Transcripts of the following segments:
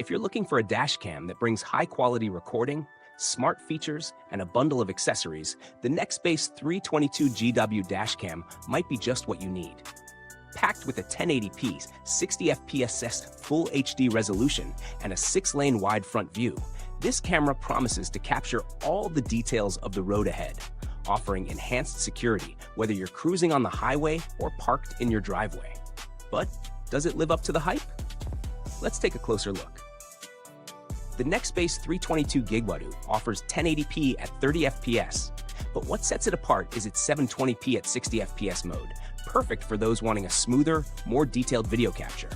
If you're looking for a dash cam that brings high-quality recording, smart features, and a bundle of accessories, the Nextbase 322GW dashcam might be just what you need. Packed with a 1080p 60fps full HD resolution and a 6-lane wide front view, this camera promises to capture all the details of the road ahead, offering enhanced security whether you're cruising on the highway or parked in your driveway. But does it live up to the hype? Let's take a closer look. The Nextbase 322GW offers 1080p at 30fps, but what sets it apart is its 720p at 60fps mode, perfect for those wanting a smoother, more detailed video capture.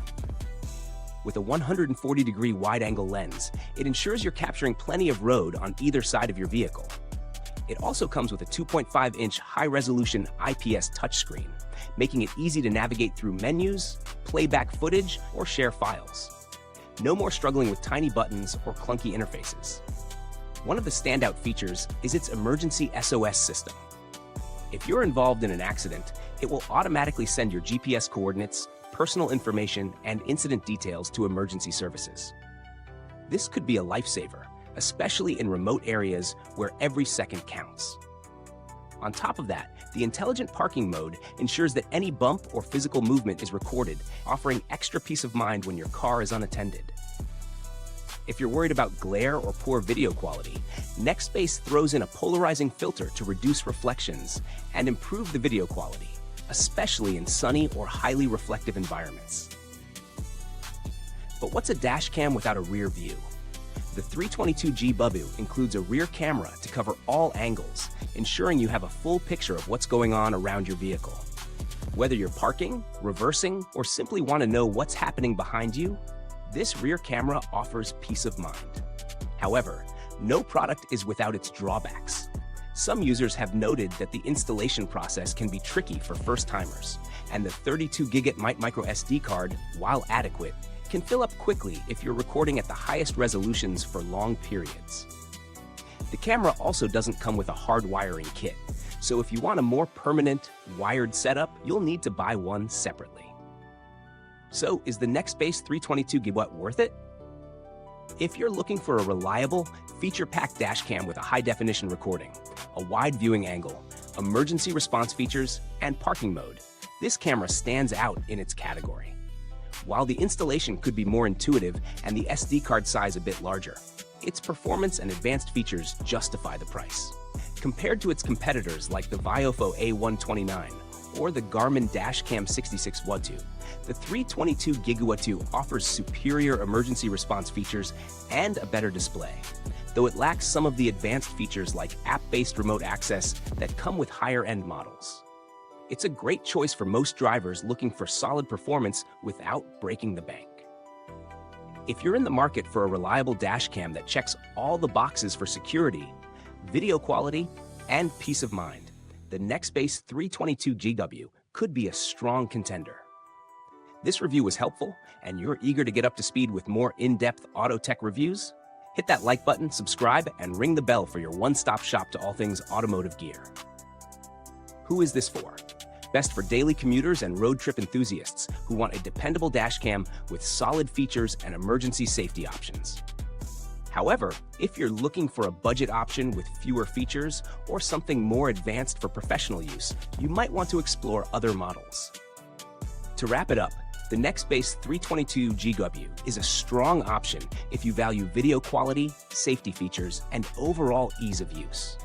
With a 140-degree wide-angle lens, it ensures you're capturing plenty of road on either side of your vehicle. It also comes with a 2.5-inch high-resolution IPS touchscreen, making it easy to navigate through menus, play back footage, or share files. No more struggling with tiny buttons or clunky interfaces. One of the standout features is its emergency SOS system. If you're involved in an accident, it will automatically send your GPS coordinates, personal information, and incident details to emergency services. This could be a lifesaver, especially in remote areas where every second counts. On top of that, the intelligent parking mode ensures that any bump or physical movement is recorded, offering extra peace of mind when your car is unattended. If you're worried about glare or poor video quality, Nextbase throws in a polarizing filter to reduce reflections and improve the video quality, especially in sunny or highly reflective environments. But what's a dash cam without a rear view? The 322GW includes a rear camera to cover all angles, ensuring you have a full picture of what's going on around your vehicle. Whether you're parking, reversing, or simply want to know what's happening behind you, this rear camera offers peace of mind. However, no product is without its drawbacks. Some users have noted that the installation process can be tricky for first-timers, and the 32GB micro SD card, while adequate, can fill up quickly if you're recording at the highest resolutions for long periods. The camera also doesn't come with a hard wiring kit, so if you want a more permanent, wired setup, you'll need to buy one separately. So, is the Nextbase 322GW worth it? If you're looking for a reliable, feature-packed dashcam with a high-definition recording, a wide viewing angle, emergency response features, and parking mode, this camera stands out in its category. While the installation could be more intuitive and the SD card size a bit larger, its performance and advanced features justify the price. Compared to its competitors like the Viofo A129 or the Garmin Dashcam 66W, the 322GW offers superior emergency response features and a better display, though it lacks some of the advanced features like app-based remote access that come with higher-end models. It's a great choice for most drivers looking for solid performance without breaking the bank. If you're in the market for a reliable dashcam that checks all the boxes for security, video quality, and peace of mind, the Nextbase 322GW could be a strong contender. This review was helpful, and you're eager to get up to speed with more in-depth auto tech reviews? Hit that like button, subscribe, and ring the bell for your one-stop shop to all things automotive gear. Who is this for? Best for daily commuters and road trip enthusiasts who want a dependable dashcam with solid features and emergency safety options. However, if you're looking for a budget option with fewer features or something more advanced for professional use, you might want to explore other models. To wrap it up, the Nextbase 322GW is a strong option if you value video quality, safety features, and overall ease of use.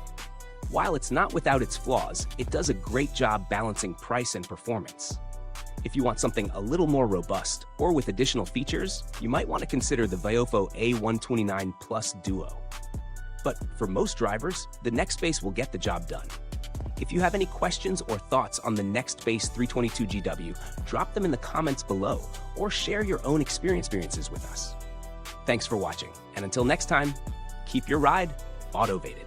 While it's not without its flaws, it does a great job balancing price and performance. If you want something a little more robust or with additional features, you might want to consider the Viofo A129 Plus Duo. But for most drivers, the Nextbase will get the job done. If you have any questions or thoughts on the Nextbase 322GW, drop them in the comments below or share your own experiences with us. Thanks for watching, and until next time, keep your ride autovated.